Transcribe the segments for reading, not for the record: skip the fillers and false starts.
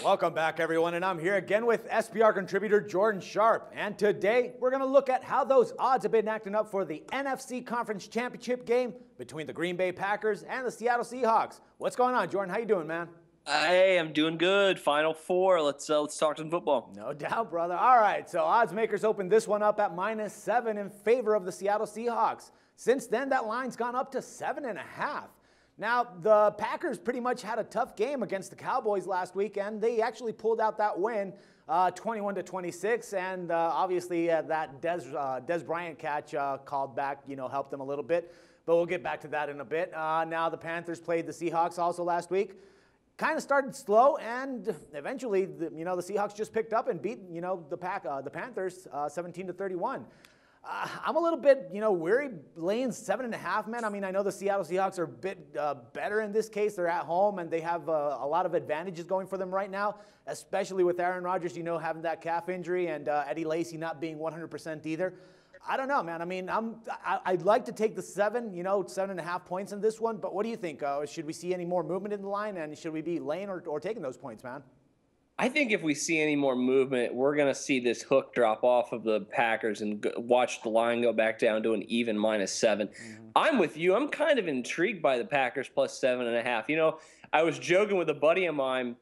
Welcome back, everyone, and I'm here again with SBR contributor Jordan Sharp. And today, we're going to look at how those odds have been acting up for the NFC Conference Championship game between the Green Bay Packers and the Seattle Seahawks. What's going on, Jordan? How you doing, man? Hey, I'm doing good. Final four. Let's talk some football. No doubt, brother. All right, so odds makers opened this one up at -7 in favor of the Seattle Seahawks. Since then, that line's gone up to 7.5. Now, the Packers pretty much had a tough game against the Cowboys last week, and they actually pulled out that win, 21-26, and obviously that Dez Bryant catch called back, helped them a little bit, but we'll get back to that in a bit. Now, the Panthers played the Seahawks also last week. Kind of started slow, and eventually, the Seahawks just picked up and beat, the Panthers 17-31. I'm a little bit, weary laying 7.5, man. I mean, I know the Seattle Seahawks are a bit better in this case. They're at home, and they have a lot of advantages going for them right now, especially with Aaron Rodgers, having that calf injury, and Eddie Lacy not being 100% either. I don't know, man. I mean, I'd like to take the 7.5 points in this one, but what do you think? Should we see any more movement in the line, and should we be laying or taking those points, man? I think if we see any more movement, we're going to see this hook drop off of the Packers and watch the line go back down to an even -7. I'm with you. I'm kind of intrigued by the Packers plus 7.5. I was joking with a buddy of mine,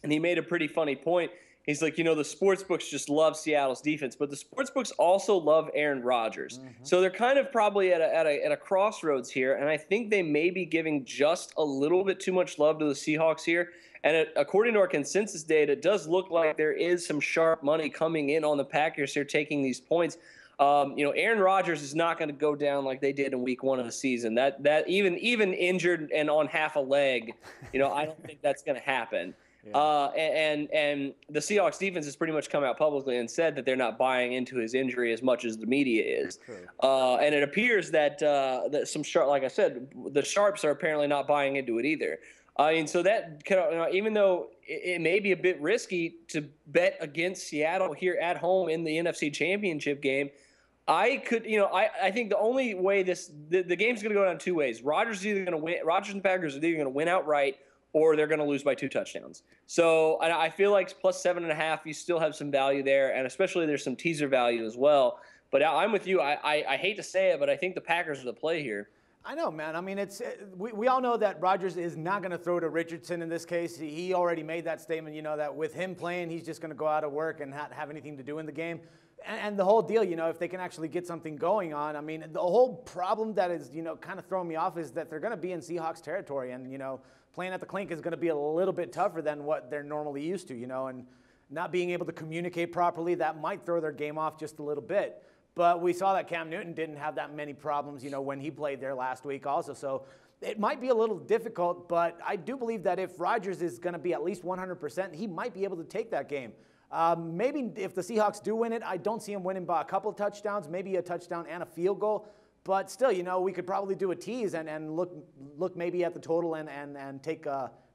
and he made a pretty funny point. He's like, the sportsbooks just love Seattle's defense, but the sportsbooks also love Aaron Rodgers. So they're kind of probably at a crossroads here, and I think they may be giving just a little bit too much love to the Seahawks here. And according to our consensus data, it does look like there is some sharp money coming in on the Packers here taking these points. Aaron Rodgers is not going to go down like they did in week 1 of the season. That even injured and on half a leg, I don't think that's going to happen. Yeah. And the Seahawks defense has pretty much come out publicly and said that they're not buying into his injury as much as the media is. And it appears that some sharp, like I said, the Sharps are apparently not buying into it either. And so that even though it may be a bit risky to bet against Seattle here at home in the NFC Championship game, I think the only way the game's going to go down two ways. Rodgers and the Packers are either going to win outright, or they're going to lose by 2 touchdowns. So I feel like plus 7.5, you still have some value there, and especially there's some teaser value as well. But I'm with you. I hate to say it, but I think the Packers are the play here. I know, man. I mean, we all know that Rodgers is not going to throw to Richardson in this case. He already made that statement, that with him playing, he's just going to go out of work and not have anything to do in the game. And the whole deal, if they can actually get something going on, I mean, the whole problem that is, kind of throwing me off is that they're going to be in Seahawks territory, and, playing at the Clink is going to be a little bit tougher than what they're normally used to, and not being able to communicate properly, that might throw their game off just a little bit. But we saw that Cam Newton didn't have that many problems, when he played there last week also. So it might be a little difficult, but I do believe that if Rodgers is going to be at least 100%, he might be able to take that game. Maybe if the Seahawks do win it, I don't see him winning by a couple of touchdowns, maybe a touchdown and a field goal. But still, we could probably do a tease and look maybe at the total and take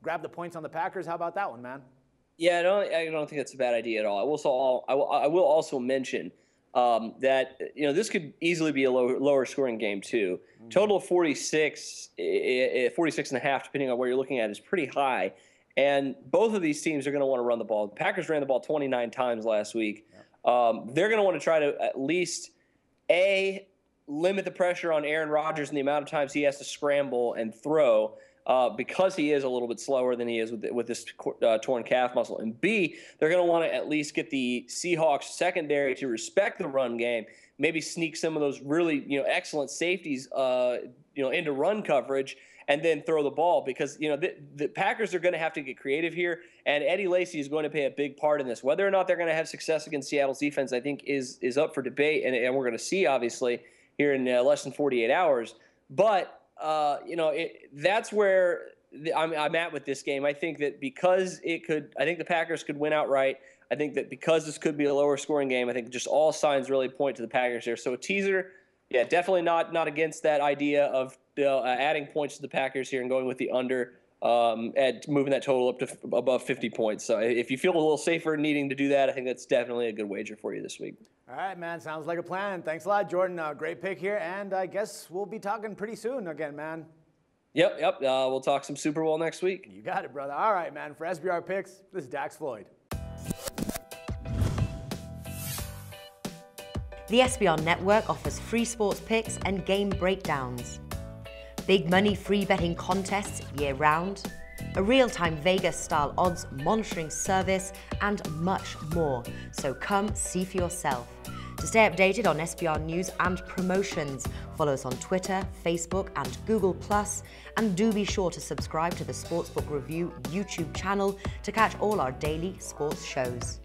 grab the points on the Packers. How about that one, man? Yeah, I don't think that's a bad idea at all. I will also mention that this could easily be a lower scoring game too. Total of 46 and a half, depending on where you're looking at, is pretty high. And both of these teams are going to want to run the ball. The Packers ran the ball 29 times last week. They're going to want to try to at least limit the pressure on Aaron Rodgers and the amount of times he has to scramble and throw. Because he is a little bit slower than he is with this torn calf muscle. And B, they're going to want to at least get the Seahawks secondary to respect the run game, maybe sneak some of those really excellent safeties into run coverage, and then throw the ball, because the Packers are going to have to get creative here, and Eddie Lacy is going to play a big part in this. Whether or not they're going to have success against Seattle's defense, I think is up for debate, and we're going to see obviously here in less than 48 hours. But that's where I'm at with this game. I think that I think the Packers could win outright. I think that because this could be a lower scoring game, I think just all signs really point to the Packers here. So a teaser, yeah, definitely not against that idea of adding points to the Packers here and going with the under at moving that total up to above 50 points. So if you feel a little safer needing to do that, I think that's definitely a good wager for you this week. All right, man. Sounds like a plan. Thanks a lot, Jordan. Great pick here, and I guess we'll be talking pretty soon again, man. Yep. We'll talk some Super Bowl next week. You got it, brother. All right, man. For SBR Picks, this is Dax Floyd. The SBR Network offers free sports picks and game breakdowns, big money free betting contests year-round, a real-time Vegas-style odds monitoring service, and much more. So come see for yourself. To stay updated on SBR news and promotions, follow us on Twitter, Facebook, and Google+, and do be sure to subscribe to the Sportsbook Review YouTube channel to catch all our daily sports shows.